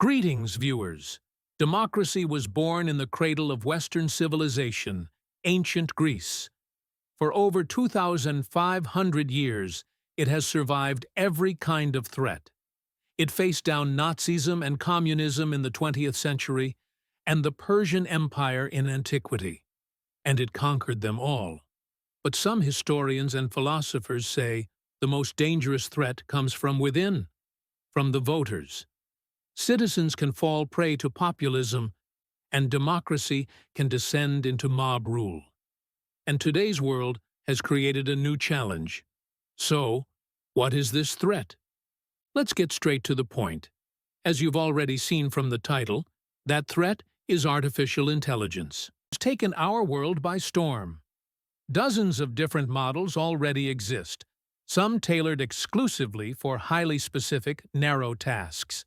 Greetings, viewers. Democracy was born in the cradle of Western civilization, ancient Greece. For over 2,500 years, it has survived every kind of threat. It faced down Nazism and communism in the 20th century and the Persian Empire in antiquity, and it conquered them all. But some historians and philosophers say the most dangerous threat comes from within, from the voters. Citizens can fall prey to populism, and democracy can descend into mob rule. And today's world has created a new challenge. So, what is this threat? Let's get straight to the point. As you've already seen from the title, that threat is artificial intelligence. It's taken our world by storm. Dozens of different models already exist, some tailored exclusively for highly specific, narrow tasks.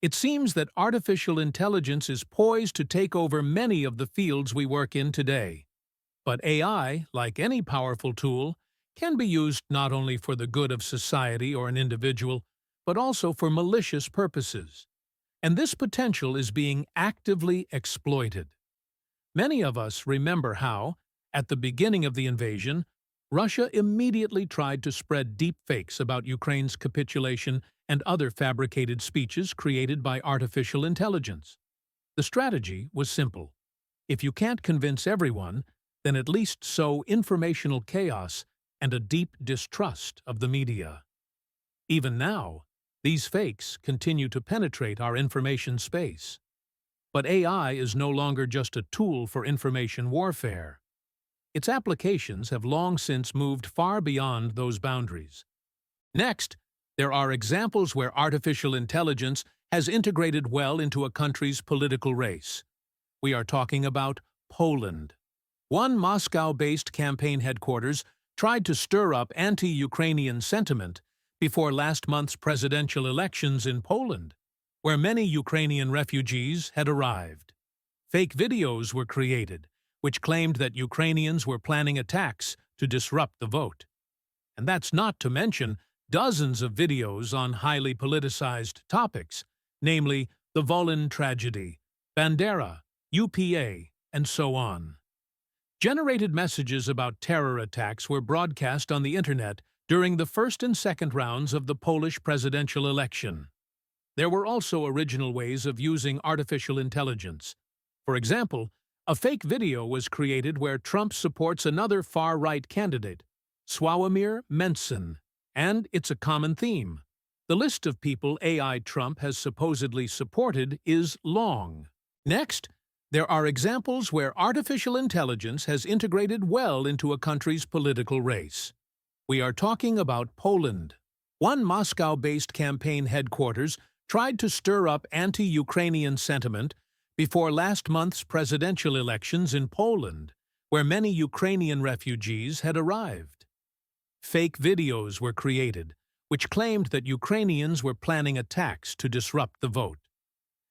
It seems that artificial intelligence is poised to take over many of the fields we work in today. But AI, like any powerful tool, can be used not only for the good of society or an individual, but also for malicious purposes. And this potential is being actively exploited. Many of us remember how, at the beginning of the invasion, Russia immediately tried to spread deepfakes about Ukraine's capitulation and other fabricated speeches created by artificial intelligence. The strategy was simple. If you can't convince everyone, then at least sow informational chaos and a deep distrust of the media. Even now, these fakes continue to penetrate our information space. But AI is no longer just a tool for information warfare. Its applications have long since moved far beyond those boundaries. Next, there are examples where artificial intelligence has integrated well into a country's political race. We are talking about Poland. One Moscow-based campaign headquarters tried to stir up anti-Ukrainian sentiment before last month's presidential elections in Poland, where many Ukrainian refugees had arrived. Fake videos were created, which claimed that Ukrainians were planning attacks to disrupt the vote. And that's not to mention dozens of videos on highly politicized topics, namely the Volyn tragedy, Bandera, UPA, and so on. Generated messages about terror attacks were broadcast on the internet during the first and second rounds of the Polish presidential election. There were also original ways of using artificial intelligence. For example, a fake video was created where Trump supports another far-right candidate, Sławomir Mencen, and it's a common theme. The list of people AI Trump has supposedly supported is long. Next, there are examples where artificial intelligence has integrated well into a country's political race. We are talking about Poland. One Moscow-based campaign headquarters tried to stir up anti-Ukrainian sentiment before last month's presidential elections in Poland, where many Ukrainian refugees had arrived. Fake videos were created, which claimed that Ukrainians were planning attacks to disrupt the vote.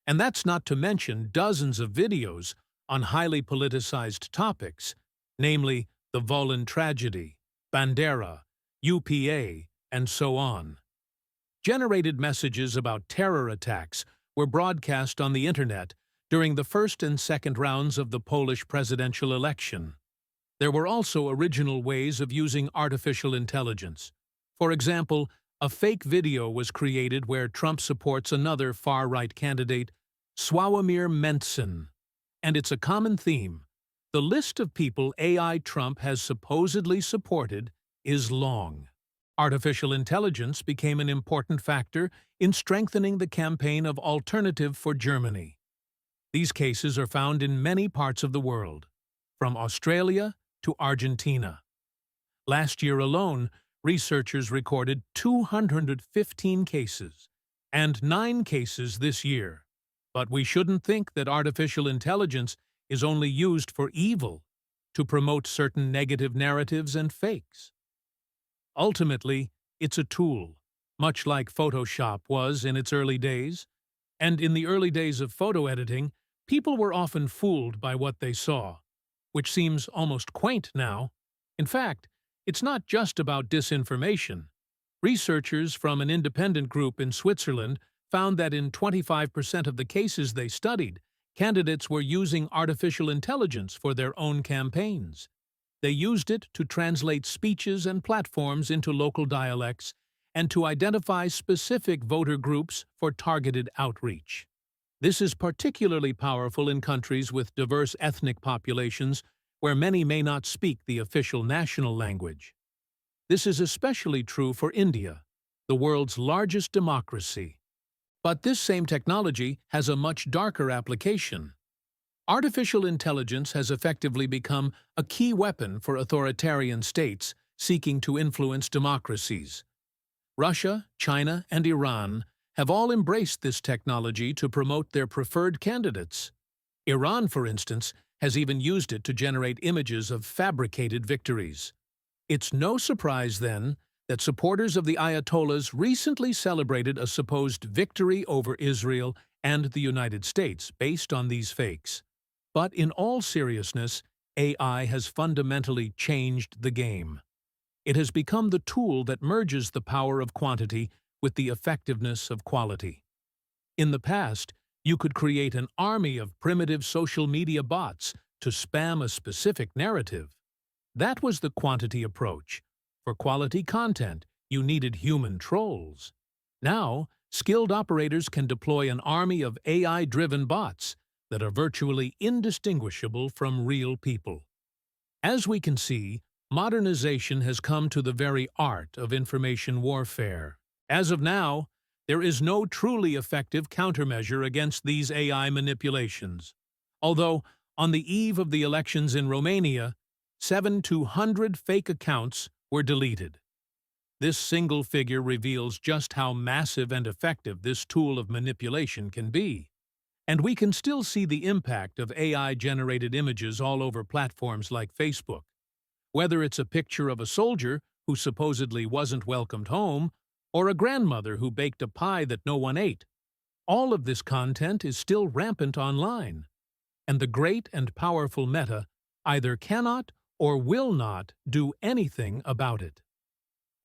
And that's not to mention dozens of videos on highly politicized topics, namely the Volyn tragedy, Bandera, UPA, and so on. Generated messages about terror attacks were broadcast on the internet during the first and second rounds of the Polish presidential election. There were also original ways of using artificial intelligence. For example, a fake video was created where Trump supports another far-right candidate, Sławomir Mencen. And it's a common theme. The list of people AI Trump has supposedly supported is long. Artificial intelligence became an important factor in strengthening the campaign of Alternative for Germany. These cases are found in many parts of the world, from Australia to Argentina. Last year alone, researchers recorded 215 cases, and 9 cases this year. But we shouldn't think that artificial intelligence is only used for evil, to promote certain negative narratives and fakes. Ultimately, it's a tool, much like Photoshop was in its early days. And in the early days of photo editing, people were often fooled by what they saw, which seems almost quaint now. In fact, it's not just about disinformation. Researchers from an independent group in Switzerland found that in 25% of the cases they studied, candidates were using artificial intelligence for their own campaigns. They used it to translate speeches and platforms into local dialects and to identify specific voter groups for targeted outreach. This is particularly powerful in countries with diverse ethnic populations where many may not speak the official national language. This is especially true for India, the world's largest democracy. But this same technology has a much darker application. Artificial intelligence has effectively become a key weapon for authoritarian states seeking to influence democracies. Russia, China, and Iran have all embraced this technology to promote their preferred candidates. Iran, for instance, has even used it to generate images of fabricated victories. It's no surprise, then, that supporters of the Ayatollahs recently celebrated a supposed victory over Israel and the United States based on these fakes. But in all seriousness, AI has fundamentally changed the game. It has become the tool that merges the power of quantity with the effectiveness of quality. In the past, you could create an army of primitive social media bots to spam a specific narrative. That was the quantity approach. For quality content, you needed human trolls. Now, skilled operators can deploy an army of AI-driven bots that are virtually indistinguishable from real people. As we can see, modernization has come to the very art of information warfare. As of now, there is no truly effective countermeasure against these AI manipulations. Although, on the eve of the elections in Romania, 700 fake accounts were deleted. This single figure reveals just how massive and effective this tool of manipulation can be. And we can still see the impact of AI-generated images all over platforms like Facebook. Whether it's a picture of a soldier who supposedly wasn't welcomed home, or a grandmother who baked a pie that no one ate, all of this content is still rampant online. And the great and powerful Meta either cannot or will not do anything about it.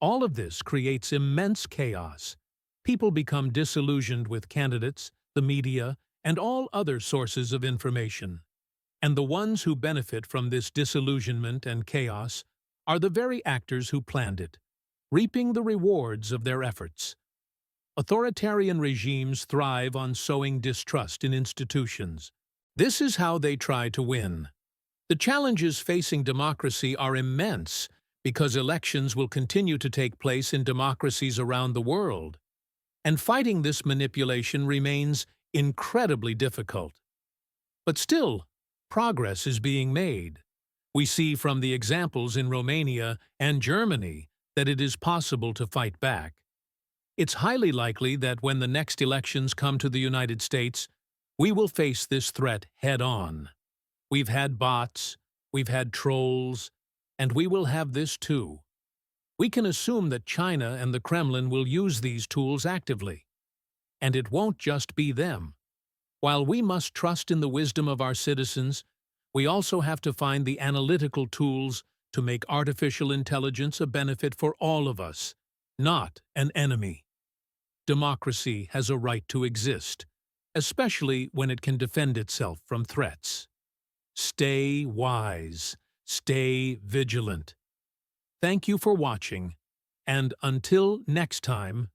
All of this creates immense chaos. People become disillusioned with candidates, the media, and all other sources of information. And the ones who benefit from this disillusionment and chaos are the very actors who planned it, reaping the rewards of their efforts. Authoritarian regimes thrive on sowing distrust in institutions. This is how they try to win. The challenges facing democracy are immense because elections will continue to take place in democracies around the world. And fighting this manipulation remains incredibly difficult. But still, progress is being made. We see from the examples in Romania and Germany that it is possible to fight back. It's highly likely that when the next elections come to the United States, we will face this threat head-on. We've had bots, we've had trolls, and we will have this too. We can assume that China and the Kremlin will use these tools actively. And it won't just be them. While we must trust in the wisdom of our citizens, we also have to find the analytical tools to make artificial intelligence a benefit for all of us, not an enemy. Democracy has a right to exist, especially when it can defend itself from threats. Stay wise, stay vigilant. Thank you for watching, and until next time,